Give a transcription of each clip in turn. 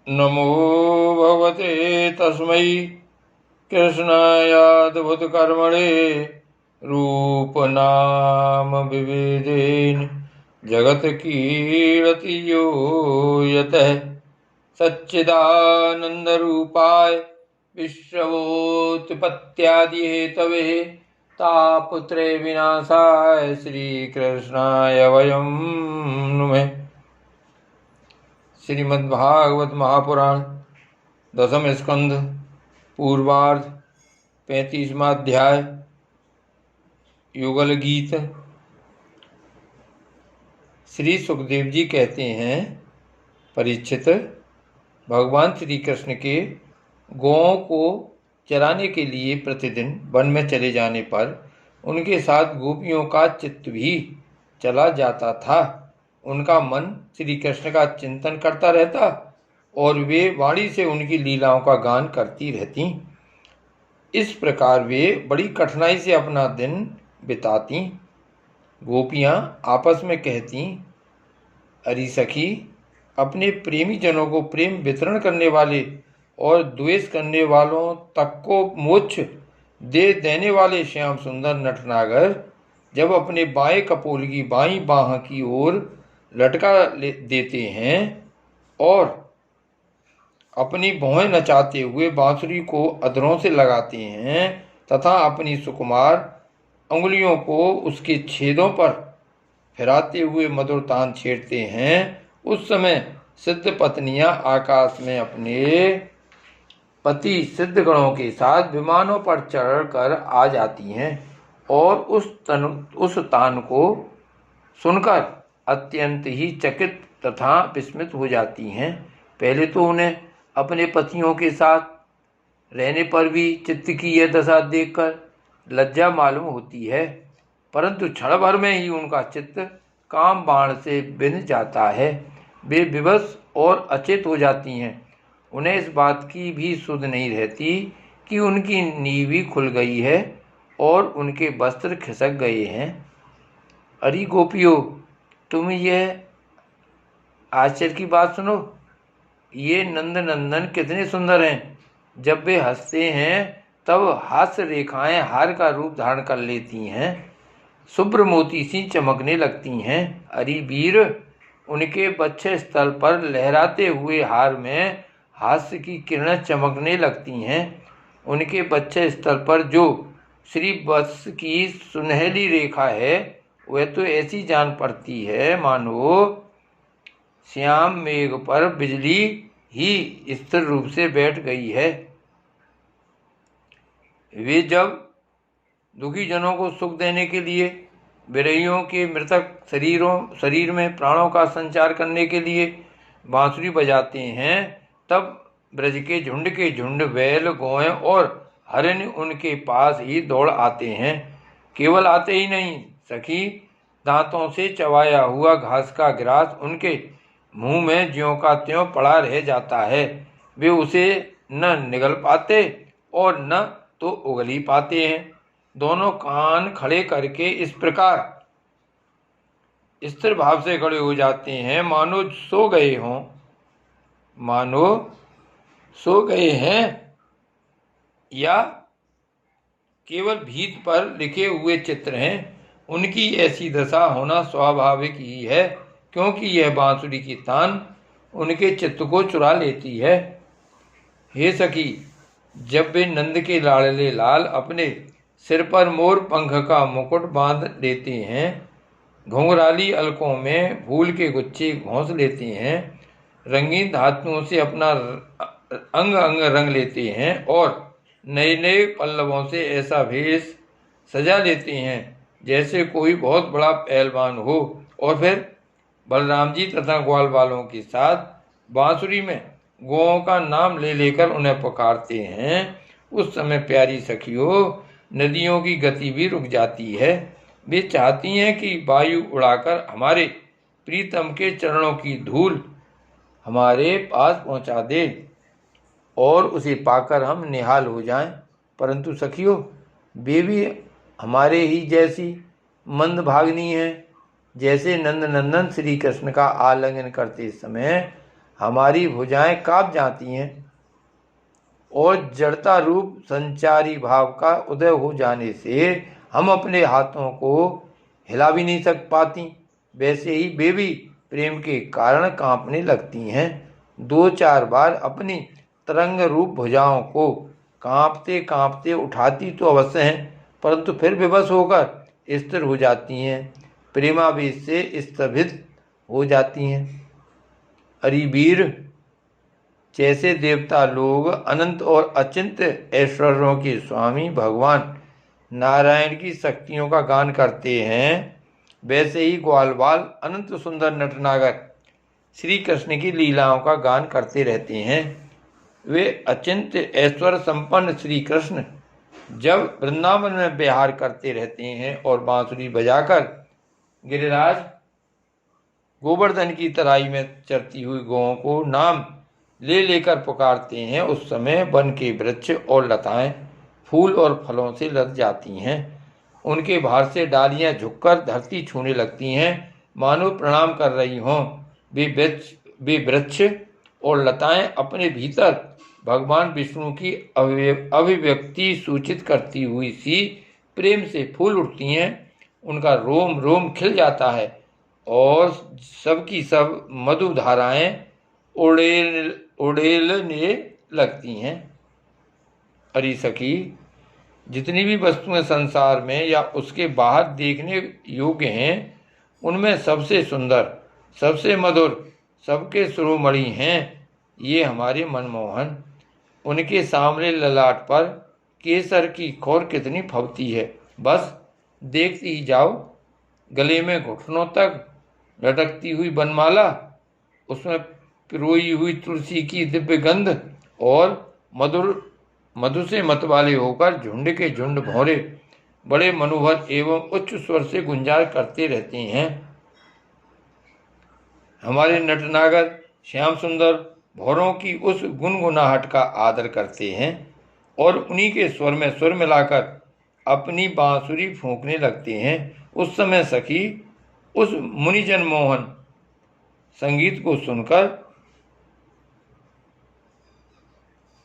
नमो भगवते तस्मै कृष्णायाद्भुतकर्मणे रूपनाम विविधेन जगत्कीर्ति यो यतः सच्चिदानन्दरूपाय विश्वोत्पत्त्यादिहेतवे तापत्रय विनाशाय श्रीकृष्णाय वयं नुमः। श्रीमद्भागवत महापुराण दसम स्कंद पूर्वार्ध 35वां अध्याय युगल गीत। श्री सुखदेव जी कहते हैं, परीक्षित, भगवान श्री कृष्ण के गौओं को चराने के लिए प्रतिदिन वन में चले जाने पर उनके साथ गोपियों का चित्त भी चला जाता था। उनका मन श्री कृष्ण का चिंतन करता रहता और वे वाणी से उनकी लीलाओं का गान करती रहती। इस प्रकार वे बड़ी कठिनाई से अपना दिन बिताती। गोपियाँ आपस में कहती, अरे सखी, अपने प्रेमी जनों को प्रेम वितरण करने वाले और द्वेष करने वालों तक को मोक्ष दे देने वाले श्याम सुंदर नटनागर जब अपने बाएं कपोल की बाईं बाह की ओर लटका देते हैं और अपनी भौहें नचाते हुए बांसुरी को अधरों से लगाते हैं तथा अपनी सुकुमार अंगुलियों को उसके छेदों पर फिराते हुए मधुर तान छेड़ते हैं, उस समय सिद्ध पत्नियां आकाश में अपने पति सिद्ध गणों के साथ विमानों पर चढ़कर आ जाती हैं और उस तान को सुनकर अत्यंत ही चकित तथा विस्मित हो जाती हैं। पहले तो उन्हें अपने पतियों के साथ रहने पर भी चित्त की यह दशा देखकर लज्जा मालूम होती है, परंतु क्षण भर में ही उनका चित्त काम बाण से बिंध जाता है। वे विवश और अचेत हो जाती हैं। उन्हें इस बात की भी सुध नहीं रहती कि उनकी नीवी खुल गई है और उनके वस्त्र खिसक गए हैं। अरे गोपियों, तुम यह आश्चर्य की बात सुनो। ये नंद नंदन कितने सुंदर हैं। जब वे हंसते हैं तब हास्य रेखाएं हार का रूप धारण कर लेती हैं, शुभ्र मोती सी चमकने लगती हैं। अरे वीर, उनके वक्ष स्थल पर लहराते हुए हार में हास्य की किरणें चमकने लगती हैं। उनके वक्ष स्थल पर जो श्रीवत्स की सुनहली रेखा है वह तो ऐसी जान पड़ती है मानो श्याम मेघ पर बिजली ही स्थिर रूप से बैठ गई है। वे जब दुखी जनों को सुख देने के लिए विरहियों के मृतक शरीर में प्राणों का संचार करने के लिए बांसुरी बजाते हैं, तब ब्रज के झुंड बैल, गौएं और हरिण उनके पास ही दौड़ आते हैं। केवल आते ही नहीं सखी, दांतों से चबाया हुआ घास का ग्रास उनके मुंह में ज्यों का त्यों पड़ा रह जाता है। वे उसे न निगल पाते और न तो उगल ही पाते हैं। दोनों कान खड़े करके इस प्रकार स्थिर भाव से खड़े हो जाते हैं मानो सो गए हैं या केवल भीत पर लिखे हुए चित्र हैं। उनकी ऐसी दशा होना स्वाभाविक ही है, क्योंकि यह बांसुरी की तान उनके चित्त को चुरा लेती है। हे सखी, जब वे नंद के लाडले लाल अपने सिर पर मोर पंख का मुकुट बांध लेते हैं, घुंघराली अलकों में फूल के गुच्छे घोंस लेते हैं, रंगीन धातुओं से अपना अंग अंग रंग लेते हैं और नए नए पल्लवों से ऐसा भेष सजा लेते हैं जैसे कोई बहुत बड़ा पहलवान हो, और फिर बलराम जी तथा ग्वाल वालों के साथ बांसुरी में गौओं का नाम ले लेकर उन्हें पुकारते हैं, उस समय प्यारी सखियों, नदियों की गति भी रुक जाती है। वे चाहती हैं कि वायु उड़ाकर हमारे प्रीतम के चरणों की धूल हमारे पास पहुंचा दे और उसे पाकर हम निहाल हो जाएं, परंतु सखियों, वे भी हमारे ही जैसी मंदभागिनी हैं। जैसे नंद नंदन श्री कृष्ण का आलिंगन करते समय हमारी भुजाएं कांप जाती हैं और जड़ता रूप संचारी भाव का उदय हो जाने से हम अपने हाथों को हिला भी नहीं सक पाती। वैसे ही वे भी प्रेम के कारण कांपने लगती हैं। 2-4 बार अपनी तरंग रूप भुजाओं को कांपते कांपते उठाती तो अवश्य हैं, परंतु फिर विवश होकर स्थिर हो जाती हैं, प्रेमावेश से स्तभित हो जाती हैं। अरिवीर जैसे देवता लोग अनंत और अचिंत्य ऐश्वर्यों के स्वामी भगवान नारायण की शक्तियों का गान करते हैं, वैसे ही ग्वालवाल अनंत सुंदर नटनागर श्री कृष्ण की लीलाओं का गान करते रहते हैं। वे अचिंत्य ऐश्वर्य संपन्न श्री कृष्ण जब वृंदावन में विहार करते रहते हैं और बांसुरी बजाकर गिरिराज गोवर्धन की तराई में चरती हुई गौओं को नाम ले लेकर पुकारते हैं, उस समय वन के वृक्ष और लताएं फूल और फलों से लद जाती हैं। उनके भार से डालियां झुककर धरती छूने लगती हैं, मानो प्रणाम कर रही हों। वे वृक्ष और लताएं अपने भीतर भगवान विष्णु की अभिव्यक्ति सूचित करती हुई सी प्रेम से फूल उठती हैं। उनका रोम रोम खिल जाता है और सबकी सब मधु धाराएं उड़ेलने लगती हैं। अरे सखी, जितनी भी वस्तुएं संसार में या उसके बाहर देखने योग्य हैं, उनमें सबसे सुंदर, सबसे मधुर, सबके शिरोमणि हैं ये हमारे मनमोहन। उनके सामने ललाट पर केसर की खोर कितनी फबती है, बस देखते ही जाओ। गले में घुटनों तक लटकती हुई बनमाला, उसमें पिरोई हुई तुलसी की दिव्य गंध और मधु से मतवाले होकर झुंड के झुंड भौरे बड़े मनोहर एवं उच्च स्वर से गुंजार करते रहते हैं। हमारे नटनागर श्याम सुंदर भौरों की उस गुनगुनाहट का आदर करते हैं और उन्हीं के स्वर में स्वर मिलाकर अपनी बांसुरी फूंकने लगते हैं। उस समय सखी उस मुनिजन मोहन संगीत को सुनकर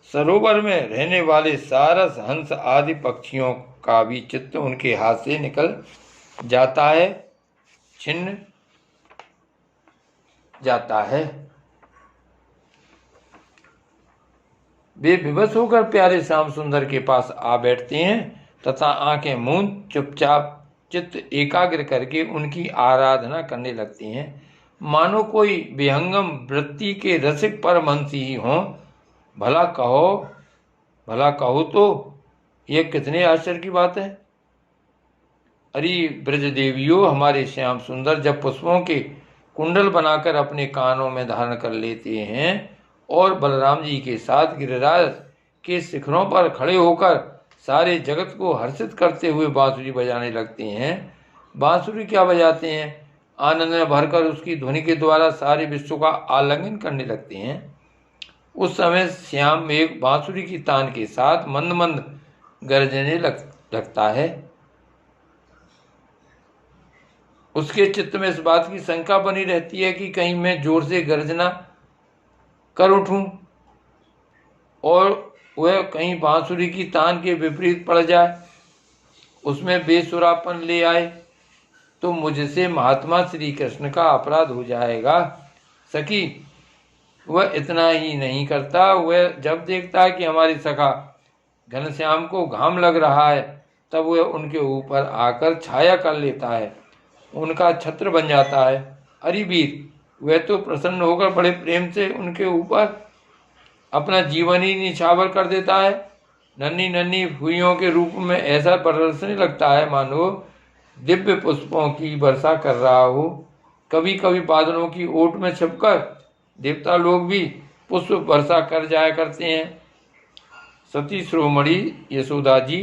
सरोवर में रहने वाले सारस, हंस आदि पक्षियों का भी चित्त उनके हाथ से निकल जाता है, छिन्न जाता है। वे विवश होकर प्यारे श्याम सुंदर के पास आ बैठते हैं तथा आंखें मूंद चुपचाप चित्त एकाग्र करके उनकी आराधना करने लगते हैं, मानो कोई विहंगम वृत्ति के रसिक परमहंसी ही हों। भला कहो तो यह कितने आश्चर्य की बात है। अरे ब्रजदेवियों, हमारे श्याम सुंदर जब पुष्पों के कुंडल बनाकर अपने कानों में धारण कर लेते हैं और बलराम जी के साथ गिरिराज के शिखरों पर खड़े होकर सारे जगत को हर्षित करते हुए बांसुरी बजाने लगते हैं। बांसुरी क्या बजाते हैं, आनंद में भरकर उसकी ध्वनि के द्वारा सारे विश्व का आलिंगन करने लगते हैं। उस समय श्याम मेघ बांसुरी की तान के साथ मंद मंद गरजने लगता है। उसके चित्त में इस बात की शंका बनी रहती है कि कहीं मैं जोर से गर्जना कर उठूं और वह कहीं बांसुरी की तान के विपरीत पड़ जाए, उसमें बेसुरापन ले आए, तो मुझसे महात्मा श्री कृष्ण का अपराध हो जाएगा। सखी, वह इतना ही नहीं करता, वह जब देखता है कि हमारी सखा घनश्याम को घाम लग रहा है, तब वह उनके ऊपर आकर छाया कर लेता है, उनका छत्र बन जाता है। अरे वीर, वह तो प्रसन्न होकर बड़े प्रेम से उनके ऊपर अपना जीवन ही निछावर कर देता है। नन्ही नन्ही फुइयों के रूप में ऐसा बरसने लगता है मानो दिव्य पुष्पों की वर्षा कर रहा हो। कभी कभी बादलों की ओट में छिपकर देवता लोग भी पुष्प वर्षा कर जाया करते हैं। सती शिरोमणि यशोदा जी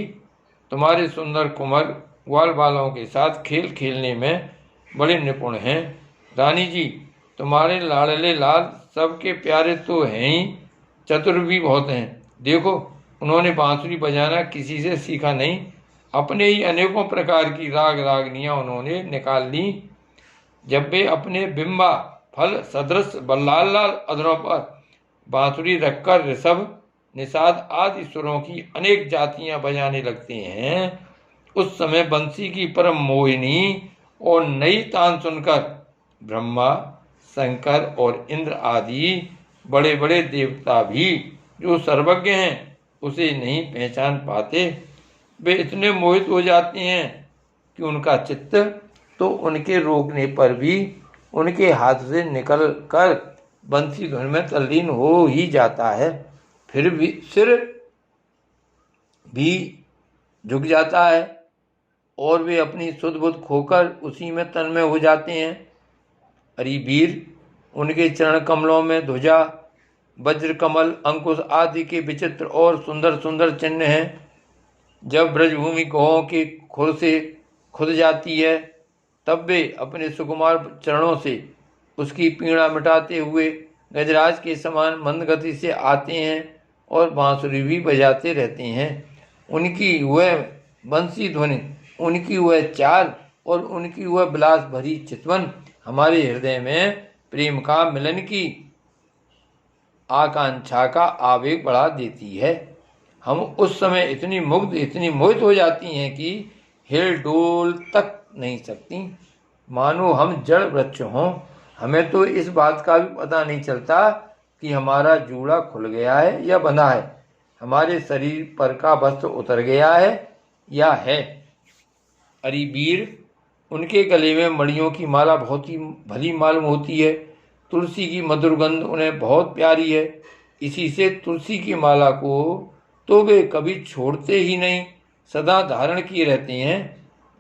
तुम्हारे सुंदर कुंवर ग्वाल बालों के साथ खेल खेलने में बड़े निपुण हैं। रानी जी, तुम्हारे लाडले लाल सबके प्यारे तो हैं ही, चतुर भी बहुत हैं। देखो, उन्होंने बांसुरी बजाना किसी से सीखा नहीं, अपने ही अनेकों प्रकार की राग रागनियाँ उन्होंने निकाल ली। जब वे अपने बिंबा फल सदृश लाल लाल अधरों पर बांसुरी रखकर ऋषभ, निषाद आदि सुरों की अनेक जातियां बजाने लगते हैं। उस समय बंसी की परम मोहिनी और नई तान सुनकर ब्रह्मा, शंकर और इंद्र आदि बड़े बड़े देवता भी जो सर्वज्ञ हैं उसे नहीं पहचान पाते। वे इतने मोहित हो जाते हैं कि उनका चित्त तो उनके रोकने पर भी उनके हाथ से निकल कर बंसी धुन में तल्लीन हो ही जाता है। फिर भी सिर भी झुक जाता है और वे अपनी सुध बुध खोकर उसी में तन्मय हो जाते हैं। अरे वीर, उनके चरण कमलों में ध्वजा, वज्र कमल, अंकुश आदि के विचित्र और सुंदर सुंदर चिन्ह हैं। जब ब्रजभूमि गौओं के खुर से खुद जाती है तब वे अपने सुकुमार चरणों से उसकी पीड़ा मिटाते हुए गजराज के समान मंद गति से आते हैं और बांसुरी भी बजाते रहते हैं। उनकी वह बंसी ध्वनि, उनकी वह चाल और उनकी वह विलास भरी चितवन हमारे हृदय में प्रेम का मिलन की आकांक्षा का आवेग बढ़ा देती है। हम उस समय इतनी मुग्ध, इतनी मोहित हो जाती हैं कि हिल डोल तक नहीं सकती, मानो हम जड़ वृक्ष हों। हमें तो इस बात का भी पता नहीं चलता कि हमारा जूड़ा खुल गया है या बंधा है, हमारे शरीर पर का वस्त्र उतर गया है या है। अरे वीर, उनके गले में मणियों की माला बहुत ही भली मालूम होती है। तुलसी की मधुर गंध उन्हें बहुत प्यारी है। इसी से तुलसी की माला को तो वे कभी छोड़ते ही नहीं, सदा धारण किए रहते हैं।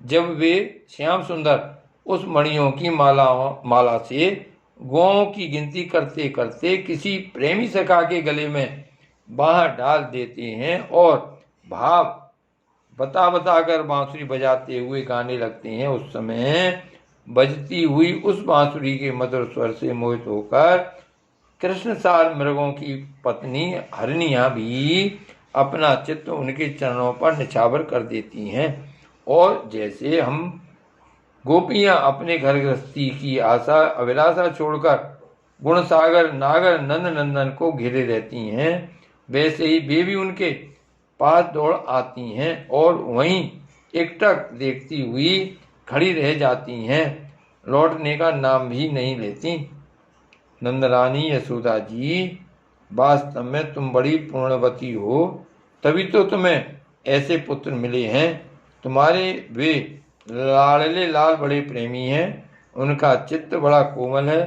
जब वे श्याम सुंदर उस मणियों की माला से गौओं की गिनती करते करते किसी प्रेमी सखा के गले में बांह डाल देते हैं और भाव बता बता कर बांसुरी बजाते हुए गाने लगते हैं, उस समय बजती हुई उस बांसुरी के मधुर स्वर से मोहित होकर कृष्णसार मृगों की पत्नी हरनियां भी अपना चित्त उनके चरणों पर निछावर कर देती हैं। और जैसे हम गोपियां अपने घर गृहस्थी की आशा अभिलाषा छोड़कर गुणसागर नागर नंद नंदन को घेरे रहती हैं, वैसे ही वे भी उनके पास दौड़ आती हैं और वहीं एकटक देखती हुई खड़ी रह जाती हैं, लौटने का नाम भी नहीं लेती। नंदरानी यशोदा जी, वास्तव में तुम बड़ी पूर्णवती हो, तभी तो तुम्हें ऐसे पुत्र मिले हैं। तुम्हारे वे लाडले लाल बड़े प्रेमी हैं, उनका चित्त बड़ा कोमल है।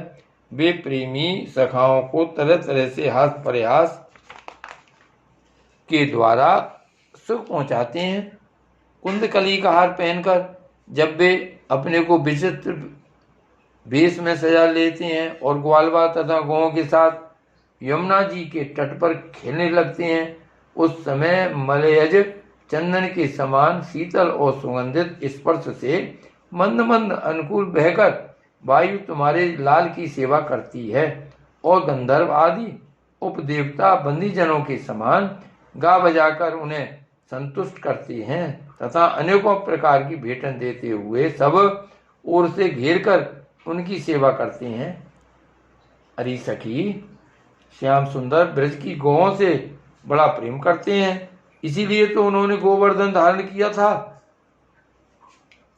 वे प्रेमी सखाओं को तरह तरह से हास प्रयास के द्वारा सुख पहुंचाते हैं। कुंदकली का हार पहनकर जब वे अपने को विचित्र वेश में सजा लेते हैं और ग्वालवाल तथा गौओं के साथ यमुना जी के तट पर खेलने लगते हैं, उस समय मलयज चंदन के समान शीतल और सुगंधित स्पर्श से मंद मंद अनुकूल बहकर वायु तुम्हारे लाल की सेवा करती है और गंधर्व आदि उपदेवता बंदीजनों के समान गा बजाकर उन्हें संतुष्ट करते हैं तथा अनेकों प्रकार की भेंटें देते हुए सब ओर से घेर कर उनकी सेवा करते हैं। अरे सखी, श्याम सुंदर ब्रज की गौओं से बड़ा प्रेम करते हैं, इसीलिए तो उन्होंने गोवर्धन धारण किया था।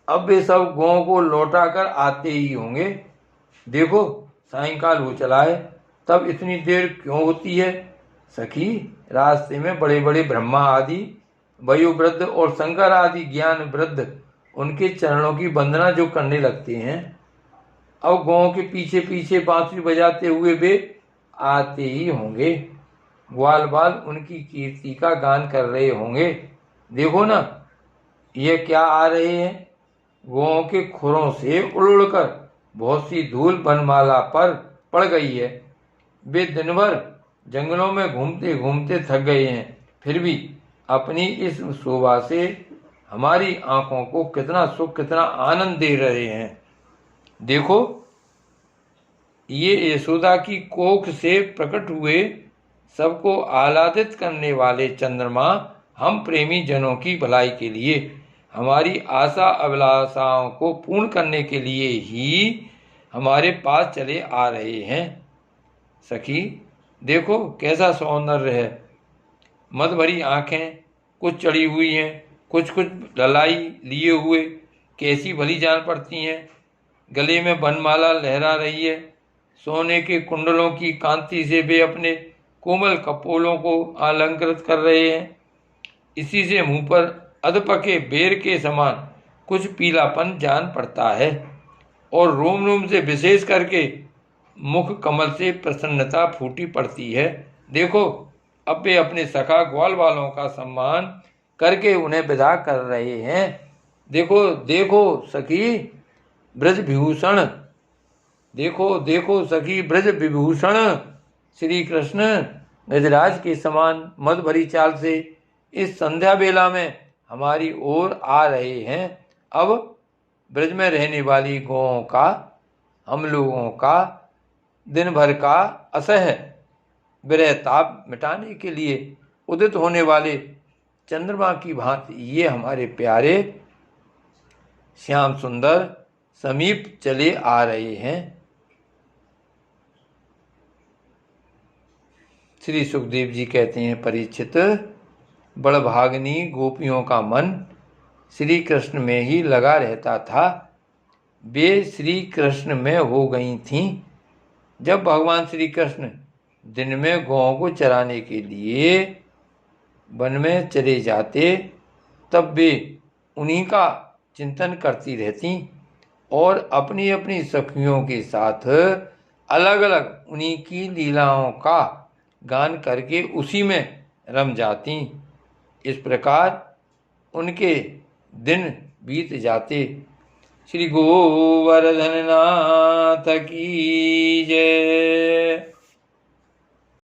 अब वे सब गौओं को लौटा कर आते ही होंगे। देखो, सायंकाल हो चला है, तब इतनी देर क्यों होती है? सखी, रास्ते में बड़े बड़े ब्रह्मा आदि वयोवृद्ध और शंकर आदि ज्ञान वृद्ध उनके चरणों की वंदना जो करने लगते हैं, अब गौओं के पीछे पीछे बांसुरी बजाते हुए वे आते ही होंगे। ग्वाल बाल उनकी कीर्ति का गान कर रहे होंगे। देखो ना, ये क्या आ रहे हैं। गौओं के खुरों से उड़ उड़कर बहुत सी धूल वनमाला पर पड़ गई है। वे दिन भर जंगलों में घूमते घूमते थक गए हैं, फिर भी अपनी इस शोभा से हमारी आंखों को कितना सुख, कितना आनंद दे रहे हैं। देखो, ये यशोदा की कोख से प्रकट हुए सबको आह्लादित करने वाले चंद्रमा हम प्रेमी जनों की भलाई के लिए, हमारी आशा अभिलाषाओं को पूर्ण करने के लिए ही हमारे पास चले आ रहे हैं। सखी देखो कैसा सौंदर्य है। मद भरी आंखें कुछ चढ़ी हुई हैं, कुछ कुछ ललाई लिए हुए कैसी भली जान पड़ती हैं। गले में बनमाला लहरा रही है। सोने के कुंडलों की कांति से वे अपने कोमल कपोलों को अलंकृत कर रहे हैं। इसी से मुंह पर अधपके बेर के समान कुछ पीलापन जान पड़ता है और रोम रोम से विशेष करके मुख कमल से प्रसन्नता फूटी पड़ती है। देखो अब वे अपने सखा ग्वाल वालों का सम्मान करके उन्हें विदा कर रहे हैं। देखो देखो सखी ब्रज विभूषण, देखो देखो सखी ब्रज विभूषण श्री कृष्ण गजराज के समान मद भरी चाल से इस संध्या बेला में हमारी ओर आ रहे हैं। अब ब्रज में रहने वाली गौओं का, हम लोगों का दिन भर का असह्य विरह ताप मिटाने के लिए उदित होने वाले चंद्रमा की भांति ये हमारे प्यारे श्याम सुंदर समीप चले आ रहे हैं। श्री सुखदेव जी कहते हैं, परीक्षित बड़भागनी गोपियों का मन श्री कृष्ण में ही लगा रहता था। वे श्री कृष्ण में हो गई थीं। जब भगवान श्री कृष्ण दिन में गौओं को चराने के लिए वन में चले जाते तब वे उन्हीं का चिंतन करती रहती और अपनी अपनी सखियों के साथ अलग अलग उन्हीं की लीलाओं का गान करके उसी में रम जाती। इस प्रकार उनके दिन बीत जाते। श्री गोवर्धन नाथ की जय।